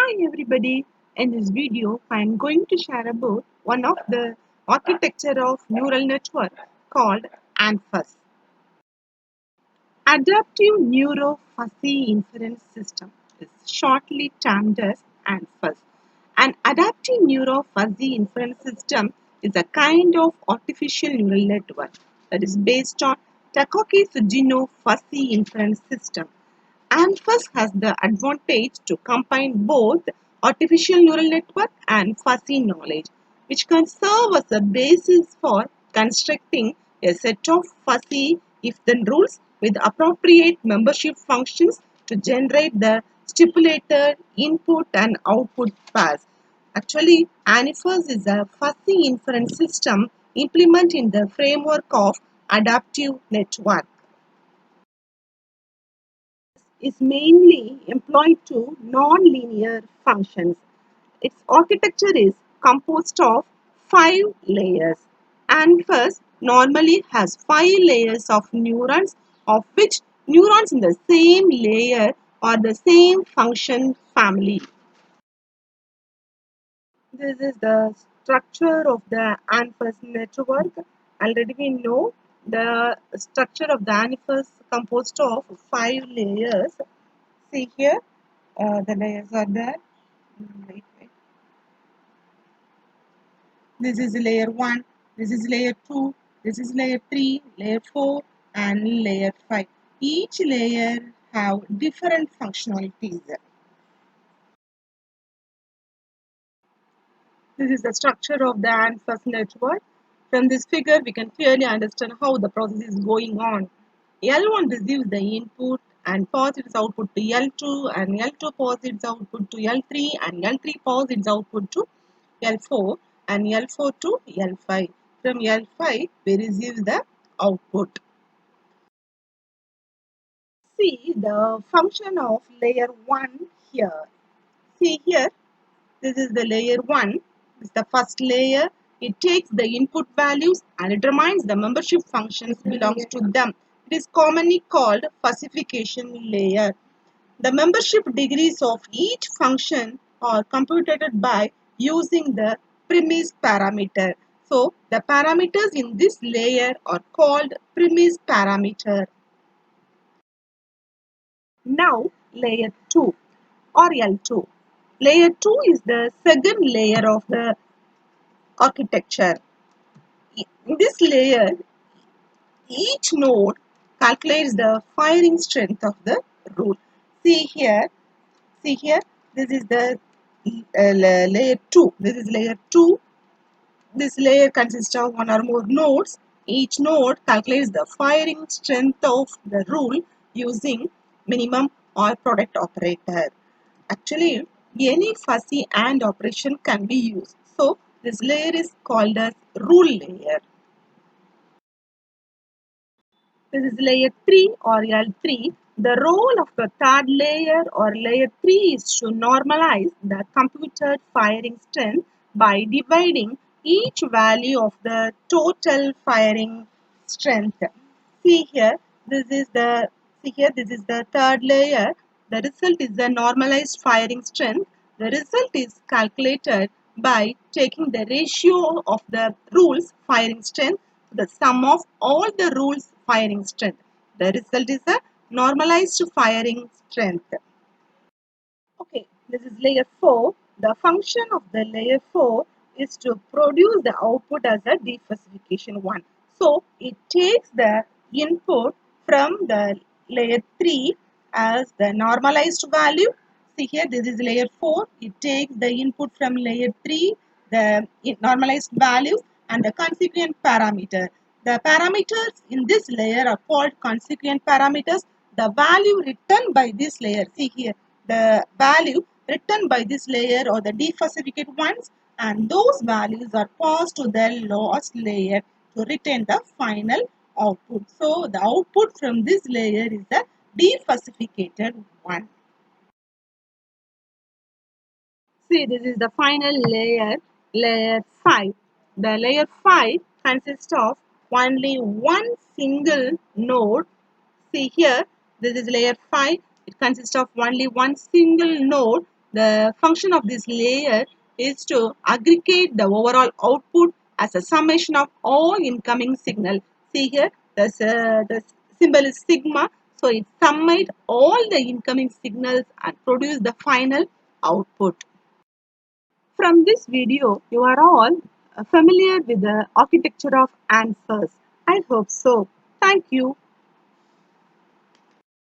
Hi everybody, in this video I am going to share about one of the architecture of neural network called ANFIS. Adaptive Neuro Fuzzy Inference System is shortly termed as ANFIS. An adaptive neuro fuzzy inference system is a kind of artificial neural network that is based on Takaki-Sugino fuzzy inference system. ANFIS has the advantage to combine both artificial neural network and fuzzy knowledge, which can serve as a basis for constructing a set of fuzzy if-then rules with appropriate membership functions to generate the stipulated input and output pairs. Actually, ANFIS is a fuzzy inference system implemented in the framework of adaptive network. Is mainly employed to non-linear functions. Its architecture is composed of 5 layers. ANFIS normally has 5 layers of neurons, of which neurons in the same layer are the same function family. This is the structure of the ANFIS network. Already we know the structure of the ANFIS composed of 5 layers. See here, the layers are there. Wait. This is layer 1, this is layer 2, this is layer 3, layer 4 and layer 5. Each layer have different functionalities. This is the structure of the ANFIS network. From this figure, we can clearly understand how the process is going on. L1 receives the input and passes its output to L2, and L2 passes its output to L3, and L3 passes its output to L4, and L4 to L5. From L5, we receive the output. See the function of layer 1 here. See here, this is the layer 1. This is the first layer. It takes the input values and determines the membership functions belongs to them. It is commonly called fuzzification layer. The membership degrees of each function are computed by using the premise parameter. So, the parameters in this layer are called premise parameter. Now, layer 2 or L2. Layer 2 is the second layer of the architecture. In this layer, each node calculates the firing strength of the rule. See here, this is the layer 2. This is layer 2. This layer consists of one or more nodes. Each node calculates the firing strength of the rule using minimum or product operator. Actually, any fuzzy AND operation can be used. So, this layer is called as rule layer. This is layer 3 or L3. The role of the third layer or layer 3 is to normalize the computed firing strength by dividing each value of the total firing strength. See here, this is the third layer. The result is the normalized firing strength. The result is calculated by taking the ratio of the rules firing strength to the sum of all the rules firing strength. The result is a normalized firing strength. Okay, this is layer 4. The function of the layer 4 is to produce the output as a defuzzification 1. So, it takes the input from the layer 3 as the normalized value. See here, this is layer 4. It takes the input from layer 3, the normalized values and the consequent parameter. The parameters in this layer are called consequent parameters. The value written by this layer, see here, the value written by this layer or the defuzzificate ones, and those values are passed to the last layer to retain the final output. So, the output from this layer is the defuzzificated one. See, this is the final layer, layer 5. The layer 5 consists of only one single node. See here, this is layer 5. It consists of only one single node The function of this layer is to aggregate the overall output as a summation of all incoming signal. See here, the symbol is sigma. So it summates all the incoming signals and produce the final output. From this video, you are all familiar with the architecture of ANFIS. I hope so. Thank you.